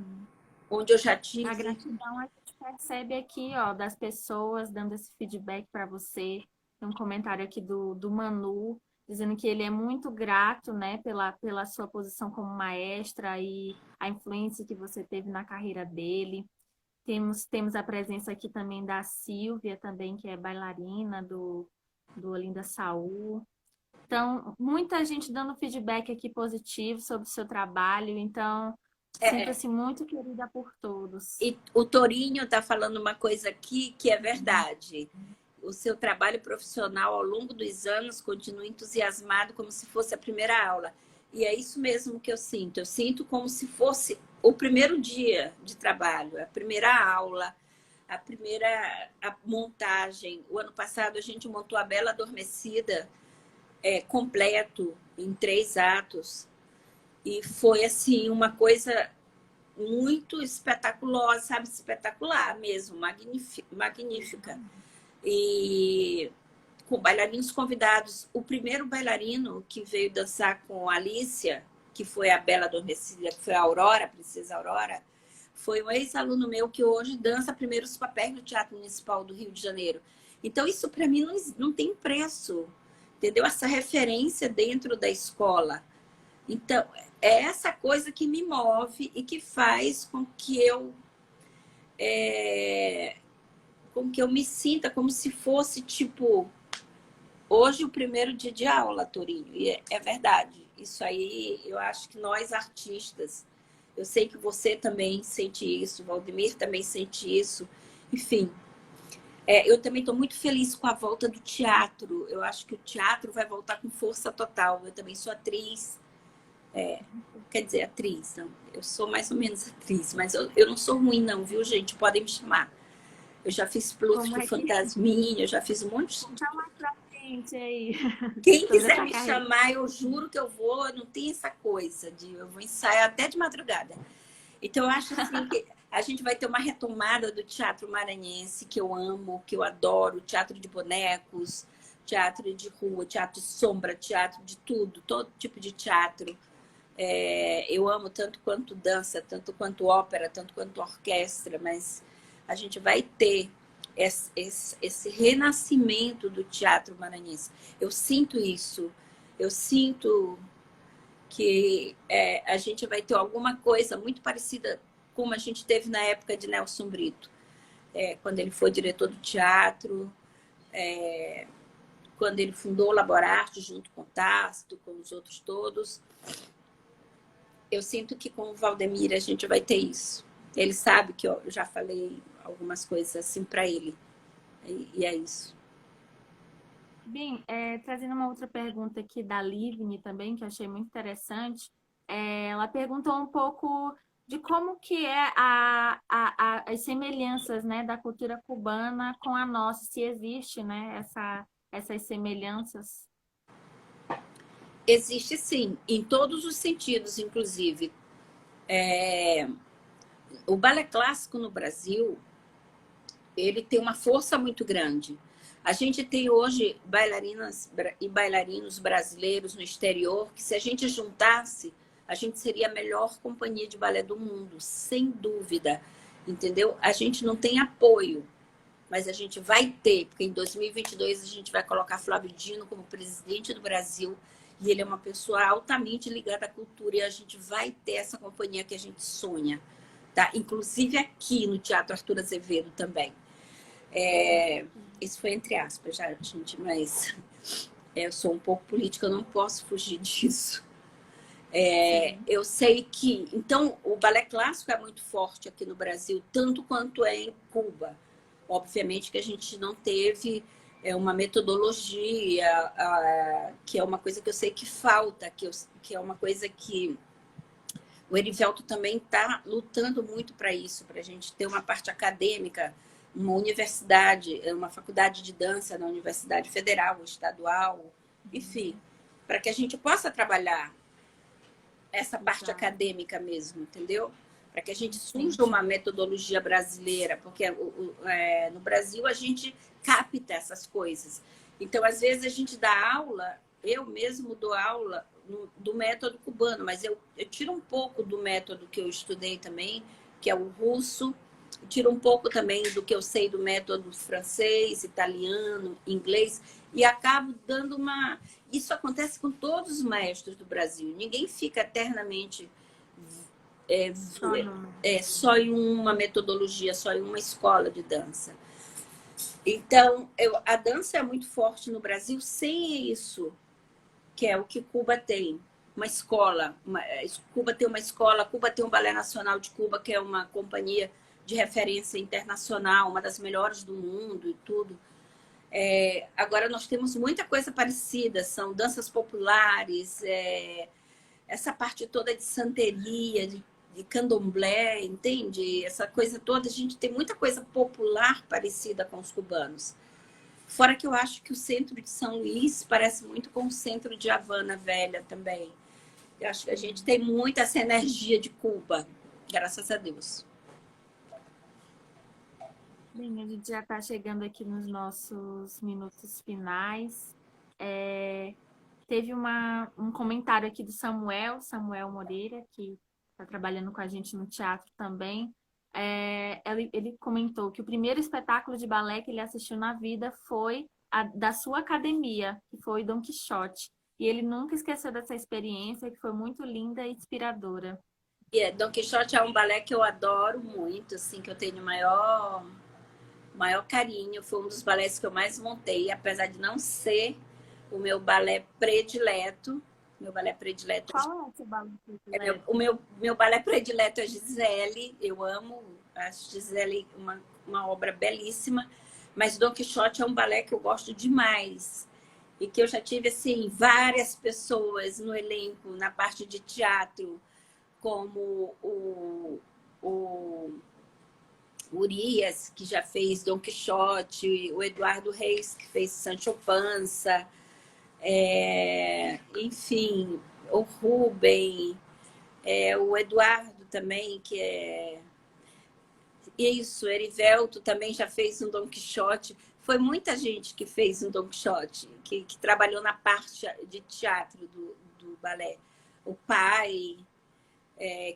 onde eu já A tive. gratidão a gente percebe aqui, ó, das pessoas dando esse feedback para você. Tem um comentário aqui do Manu, dizendo que ele é muito grato, né, pela sua posição como maestra e a influência que você teve na carreira dele. Temos a presença aqui também da Silvia, também, que é bailarina do Olinda Saúl. Então, muita gente dando feedback aqui positivo sobre o seu trabalho. Então, sinta-se muito querida por todos. E o Torinho está falando uma coisa aqui que é verdade. O seu trabalho profissional ao longo dos anos continua entusiasmado como se fosse a primeira aula. E é isso mesmo que eu sinto. Eu sinto como se fosse o primeiro dia de trabalho, a primeira aula, a montagem. O ano passado a gente montou a Bela Adormecida completo, em 3 atos. E foi, assim, uma coisa muito espetaculosa, sabe? Espetacular mesmo, magnífica. E com bailarinos convidados. O primeiro bailarino que veio dançar com a Alicia, que foi a Bela Adormecida, que foi a Aurora, a Princesa Aurora, foi um ex-aluno meu que hoje dança primeiros papéis no Teatro Municipal do Rio de Janeiro. Então, isso para mim não tem preço, entendeu? Essa referência dentro da escola. Então, é essa coisa que me move e que faz com que eu me sinta como se fosse, tipo, hoje o primeiro dia de aula, Torinho. E é verdade. Isso aí, eu acho que nós artistas, eu sei que você também sente isso, o Valdemir também sente isso, enfim. Eu também estou muito feliz com a volta do teatro. Eu acho que o teatro vai voltar com força total. Eu também sou atriz, quer dizer, atriz, não. Eu sou mais ou menos atriz, mas eu não sou ruim não, viu, gente? Podem me chamar. Eu já fiz Pluft, Como é que Fantasminha, eu já fiz um monte de... tá mais pra frente aí Quem sobre quiser essa me carreira? chamar, eu juro que eu vou. Não tem essa coisa de eu vou ensaiar até de madrugada. Então, eu acho assim que a gente vai ter uma retomada do teatro maranhense, que eu amo, que eu adoro, teatro de bonecos, teatro de rua, teatro de sombra, teatro de tudo, todo tipo de teatro. Eu amo tanto quanto dança, tanto quanto ópera, tanto quanto orquestra, mas a gente vai ter esse renascimento do teatro maranhense. Eu sinto isso, eu sinto que a gente vai ter alguma coisa muito parecida como a gente teve na época de Nelson Brito, quando ele foi diretor do teatro, quando ele fundou o Laborarte junto com o Tácito, com os outros todos. Eu sinto que com o Valdemir a gente vai ter isso. Ele sabe que eu já falei algumas coisas assim para ele. E é isso. Bem, trazendo uma outra pergunta aqui da Livni também, que eu achei muito interessante. Ela perguntou um pouco de como que é as semelhanças, né, da cultura cubana com a nossa, se existe, né, essas semelhanças. Existe sim, em todos os sentidos, inclusive. O balé clássico no Brasil, ele tem uma força muito grande. A gente tem hoje bailarinas e bailarinos brasileiros no exterior que, se a gente juntasse, a gente seria a melhor companhia de balé do mundo, sem dúvida. Entendeu? A gente não tem apoio, mas a gente vai ter, porque em 2022 a gente vai colocar Flávio Dino como presidente do Brasil, e ele é uma pessoa altamente ligada à cultura, e a gente vai ter essa companhia que a gente sonha, tá? Inclusive aqui no Teatro Arthur Azevedo também. Isso foi entre aspas, já, gente, mas eu sou um pouco política, eu não posso fugir disso. Eu sei que... Então, o balé clássico é muito forte aqui no Brasil, tanto quanto é em Cuba. Obviamente que a gente não teve uma metodologia, que é uma coisa que eu sei que falta, que é uma coisa que o Erivelto também está lutando muito para isso, para a gente ter uma parte acadêmica, uma universidade, uma faculdade de dança na Universidade Federal, estadual, enfim, para que a gente possa trabalhar essa parte acadêmica mesmo, entendeu? Para que a gente surja uma metodologia brasileira, porque no Brasil a gente capta essas coisas. Então, às vezes, a gente dá aula, eu mesmo dou aula do método cubano, mas eu tiro um pouco do método que eu estudei também, que é o russo, tiro um pouco também do que eu sei do método francês, italiano, inglês, e acabo dando uma... Isso acontece com todos os maestros do Brasil. Ninguém fica eternamente só em uma metodologia, só em uma escola de dança. Então, a dança é muito forte no Brasil sem isso, que é o que Cuba tem. Uma escola. Cuba tem uma escola, Cuba tem o Balé Nacional de Cuba, que é uma companhia de referência internacional, uma das melhores do mundo e tudo. Agora, nós temos muita coisa parecida, são danças populares, essa parte toda de santeria, de candomblé, entende? Essa coisa toda, a gente tem muita coisa popular parecida com os cubanos. Fora que eu acho que o centro de São Luís parece muito com o centro de Havana Velha também. Eu acho que a gente tem muita essa energia de Cuba, graças a Deus. Bem, a gente já está chegando aqui nos nossos minutos finais. Teve um comentário aqui do Samuel Moreira, que está trabalhando com a gente no teatro também. Ele comentou que o primeiro espetáculo de balé que ele assistiu na vida foi da sua academia, que foi Dom Quixote. E ele nunca esqueceu dessa experiência, que foi muito linda e inspiradora. Dom Quixote é um balé que eu adoro muito, assim, que eu tenho maior carinho. Foi um dos balés que eu mais montei, apesar de não ser o meu balé predileto. Meu balé predileto Qual é o seu balé o predileto? meu balé predileto é Gisele. Eu amo, acho Gisele uma obra belíssima. Mas Don Quixote é um balé que eu gosto demais. E que eu já tive, assim, várias pessoas no elenco, na parte de teatro, como o Urias, que já fez Don Quixote, o Eduardo Reis, que fez Sancho Panza, enfim, o Rubem, o Eduardo também, que é isso, Erivelto também já fez um Don Quixote. Foi muita gente que fez um Don Quixote, que trabalhou na parte de teatro do balé. O pai,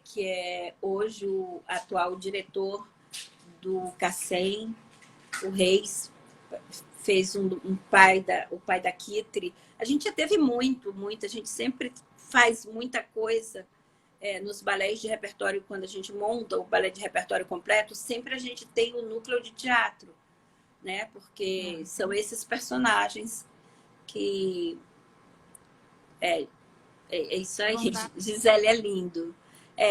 que é hoje o atual diretor do CACEM, o Reis, fez o pai da Kitri. A gente já teve muito, a gente sempre faz muita coisa nos balés de repertório, quando a gente monta o balé de repertório completo, sempre a gente tem o núcleo de teatro, né? Porque são esses personagens que... É isso aí, Vão dar. Gisele é lindo.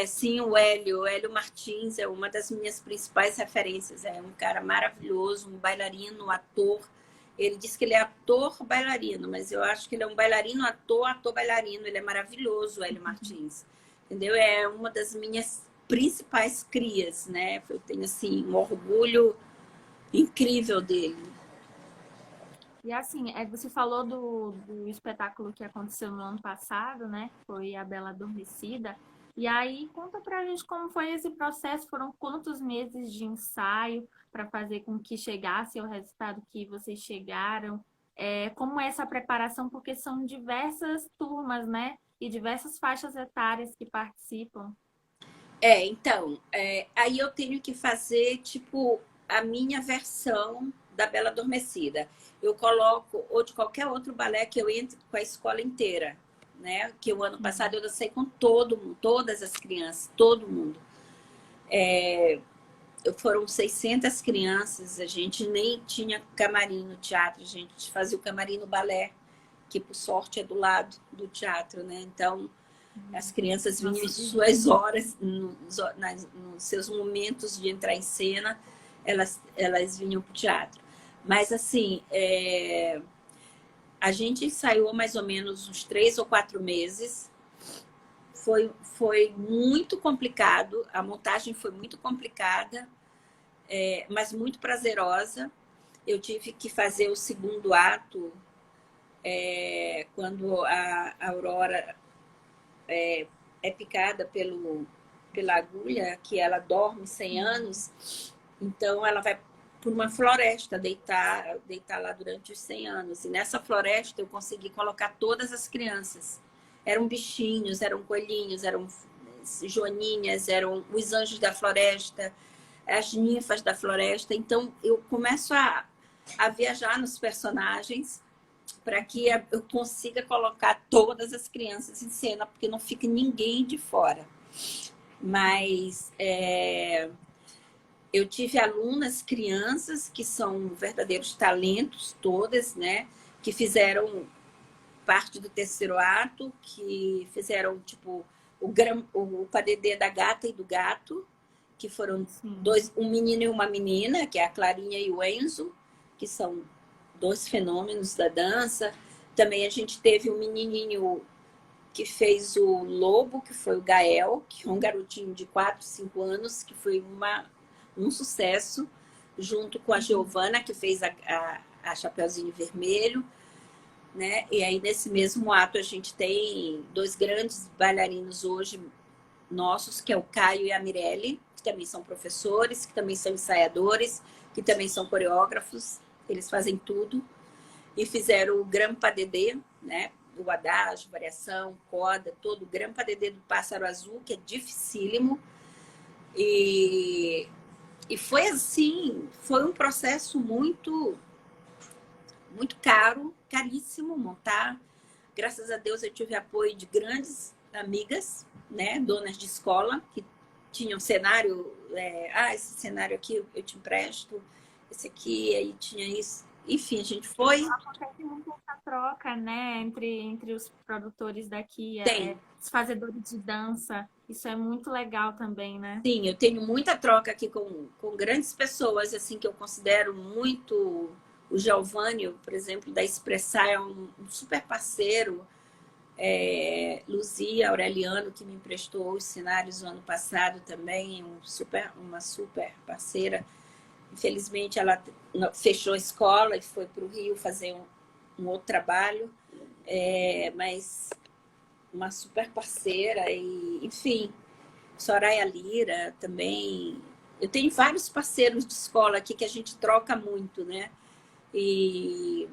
Sim, o Hélio Martins é uma das minhas principais referências. É um cara maravilhoso, um bailarino, ator. Ele diz que ele é ator bailarino, mas eu acho que ele é um bailarino, ator bailarino. Ele é maravilhoso, o Hélio Martins. Entendeu? É uma das minhas principais crias, né? Eu tenho, assim, um orgulho incrível dele. E assim, você falou do espetáculo que aconteceu no ano passado, né? Foi a Bela Adormecida. E aí, conta pra gente como foi esse processo. Foram quantos meses de ensaio para fazer com que chegasse ao resultado que vocês chegaram? Como é essa preparação? Porque são diversas turmas, né? E diversas faixas etárias que participam. Então, aí eu tenho que fazer, tipo, a minha versão da Bela Adormecida. Eu coloco, ou de qualquer outro balé que eu entre com a escola inteira, né? Que o ano passado Sim. eu dancei com todo mundo, todas as crianças, todo mundo. Foram 600 crianças, a gente nem tinha camarim no teatro, a gente fazia o camarim no balé, que por sorte é do lado do teatro, né? Então, as crianças vinham em Nossa, suas horas, nos seus momentos de entrar em cena, elas vinham para o teatro. Mas, assim, a gente ensaiou mais ou menos uns 3 ou 4 meses. Foi muito complicado, a montagem foi muito complicada, mas muito prazerosa. Eu tive que fazer o segundo ato quando a Aurora é picada pela agulha, que ela dorme 100 anos, então ela vai por uma floresta deitar lá durante os 100 anos. E nessa floresta eu consegui colocar todas as crianças. Eram bichinhos, eram coelhinhos, eram joaninhas, eram os anjos da floresta, as ninfas da floresta. Então eu começo a viajar nos personagens para que eu consiga colocar todas as crianças em cena, porque não fica ninguém de fora. Mas eu tive alunas, crianças, que são verdadeiros talentos, todas, né? Que fizeram parte do terceiro ato, que fizeram, tipo, o padedê da gata e do gato, que foram sim. um menino e uma menina, que é a Clarinha e o Enzo, que são dois fenômenos da dança. Também a gente teve um menininho que fez o Lobo, que foi o Gael, que é um garotinho de 4, 5 anos, que foi um sucesso, junto com a Giovana, que fez a Chapeuzinho Vermelho, né? E aí, nesse mesmo ato, a gente tem dois grandes bailarinos hoje nossos, que é o Caio e a Mirelle, que também são professores, que também são ensaiadores, que também são coreógrafos, eles fazem tudo. E fizeram o Grand Pas de Deux, né? O adágio, variação, coda, todo o Grand Pas de Deux do Pássaro Azul, que é dificílimo. E foi assim, foi um processo muito caro, caríssimo montar. Graças a Deus eu tive apoio de grandes amigas, né, donas de escola, que tinham cenário, esse cenário aqui eu te empresto, esse aqui, aí tinha isso. enfim, a gente foi... Acontece muito essa troca, né, entre os produtores daqui, Tem. os fazedores de dança. Isso é muito legal também, né? Sim, eu tenho muita troca aqui com grandes pessoas, assim, que eu considero muito. O Giovanni, por exemplo, da Expressar, é um super parceiro. Luzia Aureliano, que me emprestou os cenários no ano passado também, uma super parceira. Infelizmente, ela fechou a escola e foi para o Rio fazer um outro trabalho, mas uma super parceira, e, enfim, Soraya Lira também. Eu tenho vários parceiros de escola aqui que a gente troca muito, né? E,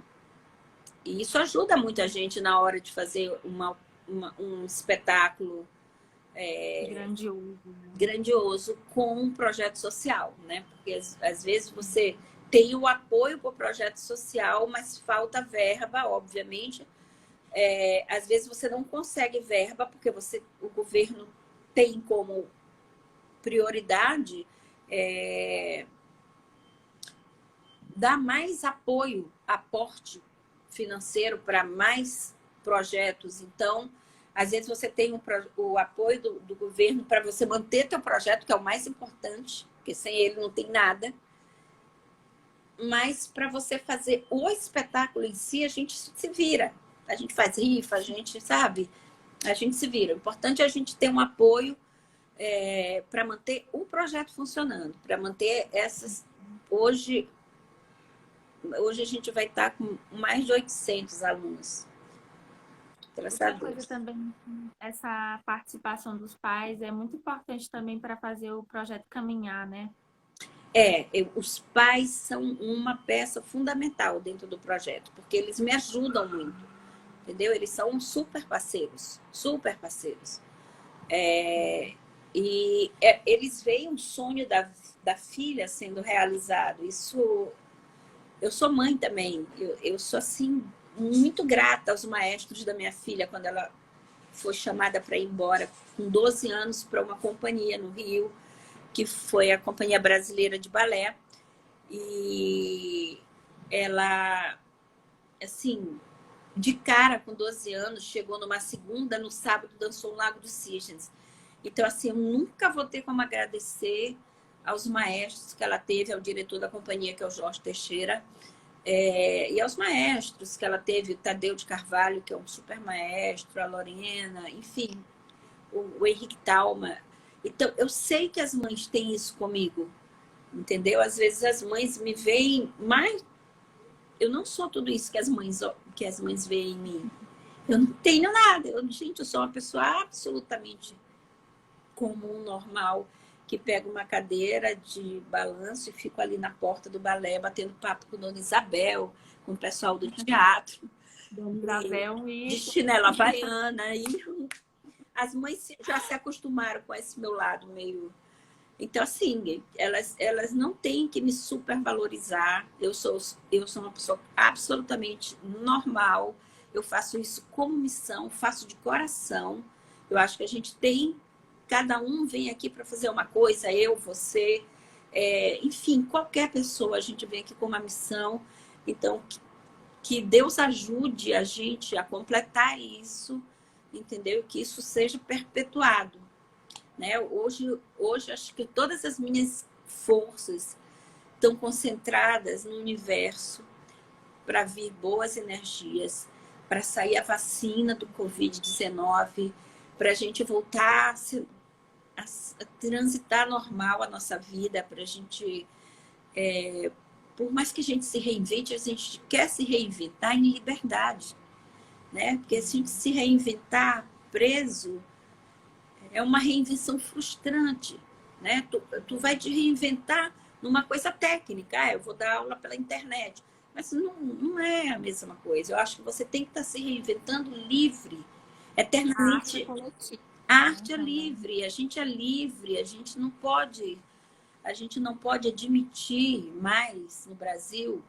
e isso ajuda muito a gente na hora de fazer um espetáculo Grandioso, né? grandioso com um projeto social, né? Porque às vezes você tem o apoio para o projeto social, mas falta verba, obviamente. Às vezes você não consegue verba porque o governo tem como prioridade dar mais apoio, aporte financeiro para mais projetos. Então, às vezes você tem o apoio do governo para você manter teu projeto, que é o mais importante, porque sem ele não tem nada. Mas para você fazer o espetáculo em si, a gente se vira. A gente faz rifa, a gente, sabe? A gente se vira. O importante é a gente ter um apoio para manter o projeto funcionando, para manter essas... Hoje a gente vai estar com mais de 800 alunos. Outra coisa também, essa participação dos pais é muito importante também para fazer o projeto caminhar, né? Os pais são uma peça fundamental dentro do projeto, porque eles me ajudam muito, entendeu? Eles são super parceiros, super parceiros. Eles veem um sonho da filha sendo realizado. Isso, eu sou mãe também. Eu sou, assim, muito grata aos maestros da minha filha quando ela foi chamada para ir embora com 12 anos para uma companhia no Rio, que foi a Companhia Brasileira de Balé. E ela, assim, de cara, com 12 anos, chegou numa segunda, no sábado, dançou o Lago dos Cisnes. Então, assim, eu nunca vou ter como agradecer aos maestros que ela teve, ao diretor da companhia, que é o Jorge Teixeira, e aos maestros que ela teve, o Tadeu de Carvalho, que é um super maestro, a Lorena, enfim, o Henrique Talma. Então, eu sei que as mães têm isso comigo, entendeu? Às vezes as mães me veem, mas eu não sou tudo isso que as mães veem em mim. Eu não tenho nada. Gente, eu sou uma pessoa absolutamente comum, normal, que pega uma cadeira de balanço e fico ali na porta do balé, batendo papo com a Dona Isabel, com o pessoal do teatro. Dona Isabel de chinela havaiana. E as mães já se acostumaram com esse meu lado meio... Então, assim, elas não têm que me supervalorizar. Eu sou uma pessoa absolutamente normal. Eu faço isso como missão, faço de coração. Eu acho que a gente tem... Cada um vem aqui para fazer uma coisa, eu, você, enfim, qualquer pessoa, a gente vem aqui com uma missão. Então, que Deus ajude a gente a completar isso, entendeu? Que isso seja perpetuado. Né? Hoje, acho que todas as minhas forças estão concentradas no universo para vir boas energias, para sair a vacina do Covid-19, para a gente voltar a transitar normal a nossa vida, para a gente, por mais que a gente se reinvente, a gente quer se reinventar em liberdade, né? Porque se a gente se reinventar preso, é uma reinvenção frustrante, né? Tu vai te reinventar numa coisa técnica. Eu vou dar aula pela internet. Mas não é a mesma coisa. Eu acho que você tem que estar se reinventando livre, eternamente. A arte é livre, a gente é livre, a gente não pode admitir mais no Brasil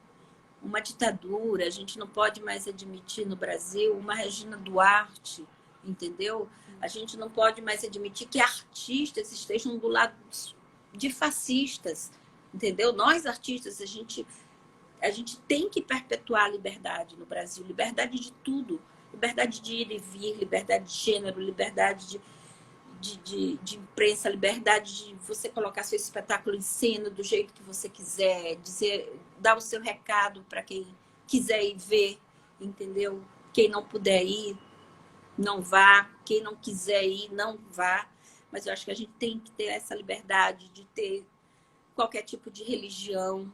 uma ditadura, a gente não pode mais admitir no Brasil uma Regina Duarte, entendeu? A gente não pode mais admitir que artistas estejam do lado de fascistas, entendeu? Nós, artistas, a gente a gente tem que perpetuar a liberdade no Brasil, liberdade de tudo, liberdade de ir e vir, liberdade de gênero, liberdade de imprensa, liberdade de você colocar seu espetáculo em cena do jeito que você quiser, dizer, dar o seu recado para quem quiser ir ver, entendeu? Quem não puder ir, não vá. Quem não quiser ir, não vá. Mas eu acho que a gente tem que ter essa liberdade de ter qualquer tipo de religião,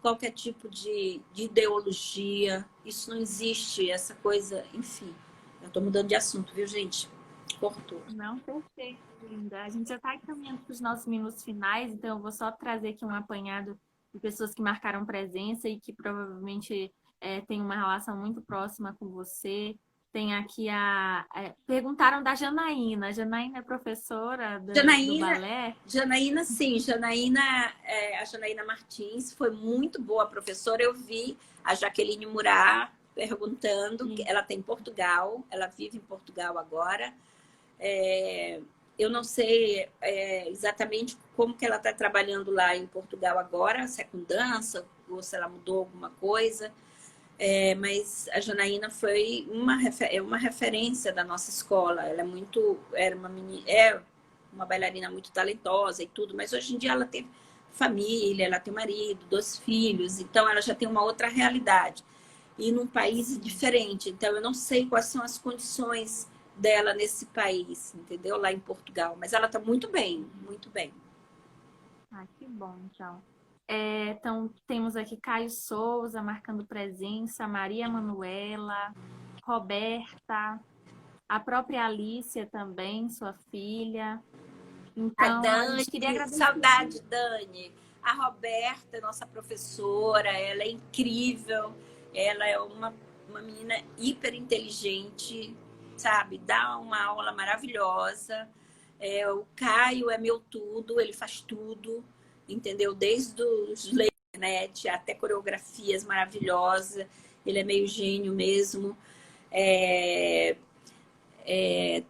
qualquer tipo de ideologia. Isso não existe, essa coisa, enfim. Eu estou mudando de assunto, viu, gente? Cortou. Não, perfeito, linda. A gente já está caminhando para os nossos minutos finais, então eu vou só trazer aqui um apanhado de pessoas que marcaram presença e que provavelmente têm uma relação muito próxima com você. Tem aqui perguntaram da Janaína. A Janaína é professora do Janaína, balé? Janaína, sim. Janaína, a Janaína Martins foi muito boa professora. Eu vi a Jaqueline Murat perguntando. Ela está em Portugal, ela vive em Portugal agora. Eu não sei exatamente como que ela está trabalhando lá em Portugal agora, se é com dança ou se ela mudou alguma coisa. Mas a Janaína foi uma referência da nossa escola. Ela é uma bailarina muito talentosa e tudo, mas hoje em dia ela tem família, ela tem marido, 2 filhos, então ela já tem uma outra realidade. E num país diferente, então eu não sei quais são as condições dela nesse país, entendeu? Lá em Portugal, mas ela está muito bem, muito bem. Ah, que bom, então. Então, temos aqui Caio Souza marcando presença, Maria Manuela, Roberta, a própria Alícia também, sua filha. A Então, a Dani, gente queria agradecer. saudade, Dani. A Roberta, nossa professora, ela é incrível. Ela é uma menina hiper inteligente, sabe? Dá uma aula maravilhosa. O Caio é meu tudo, ele faz tudo, entendeu? Desde os internet até coreografias maravilhosas. Ele é meio gênio mesmo.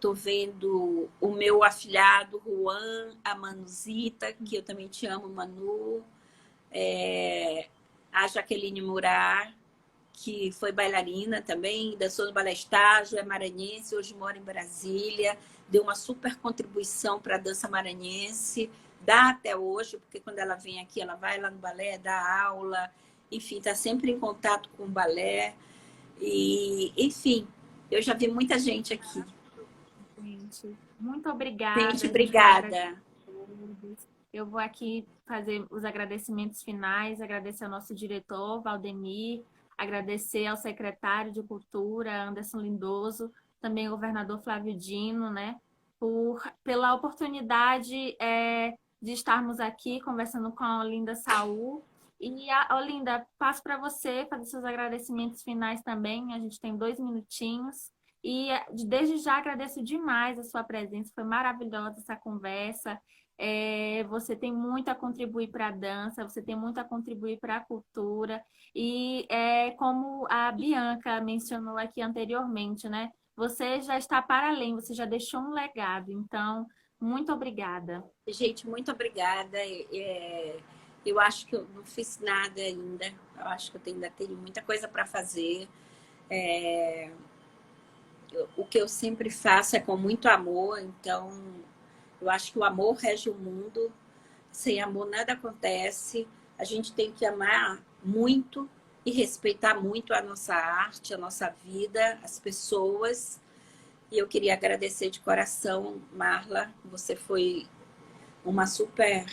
Tô vendo o meu afilhado, Juan, a Manuzita, que eu também te amo, Manu. A Jaqueline Murat, que foi bailarina também, dançou no Balé Estágio, é maranhense, hoje mora em Brasília, deu uma super contribuição para a dança maranhense, dá até hoje, porque quando ela vem aqui, ela vai lá no balé, dá aula, enfim, está sempre em contato com o balé. E, enfim, eu já vi muita gente aqui. Gente, muito obrigada. Gente, A gente quer agradecer obrigada. a todos. Eu vou aqui fazer os agradecimentos finais, agradecer ao nosso diretor, Valdemir, agradecer ao secretário de Cultura, Anderson Lindoso, também ao governador Flávio Dino, né, pela oportunidade de estarmos aqui conversando com a Olinda Saul. E, Olinda, passo para você fazer seus agradecimentos finais também. A gente tem 2 minutinhos. E desde já agradeço demais a sua presença, foi maravilhosa essa conversa. Você tem muito a contribuir para a dança, você tem muito a contribuir para a cultura. E como a Bianca mencionou aqui anteriormente, né? Você já está para além, você já deixou um legado. Então, muito obrigada. Gente, muito obrigada. Eu acho que eu não fiz nada ainda. Eu acho que eu ainda tenho muita coisa para fazer. O que eu sempre faço é com muito amor, então eu acho que o amor rege o mundo. Sem amor nada acontece. A gente tem que amar muito e respeitar muito a nossa arte, a nossa vida, as pessoas. E eu queria agradecer de coração, Marla. Você foi uma super...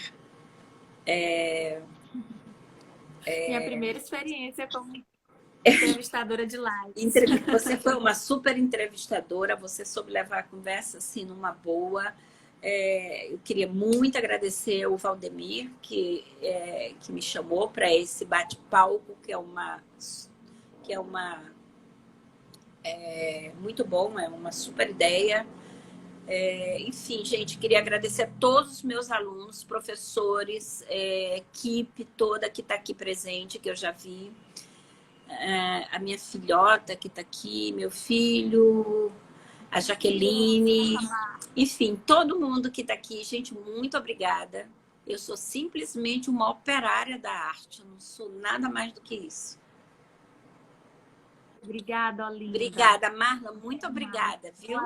Minha primeira experiência como entrevistadora de lives. Você foi uma super entrevistadora, você soube levar a conversa assim numa boa. Eu queria muito agradecer ao Valdemir, que me chamou para esse bate-palco, que é muito bom, é uma super ideia. Enfim, gente, queria agradecer a todos os meus alunos, professores, equipe toda que está aqui presente, que eu já vi. A minha filhota que está aqui, meu filho, a Jaqueline, enfim, todo mundo que está aqui. Gente, muito obrigada. Eu sou simplesmente uma operária da arte, eu não sou nada mais do que isso. Obrigada, Olinda. Obrigada, Marla, muito obrigada, viu?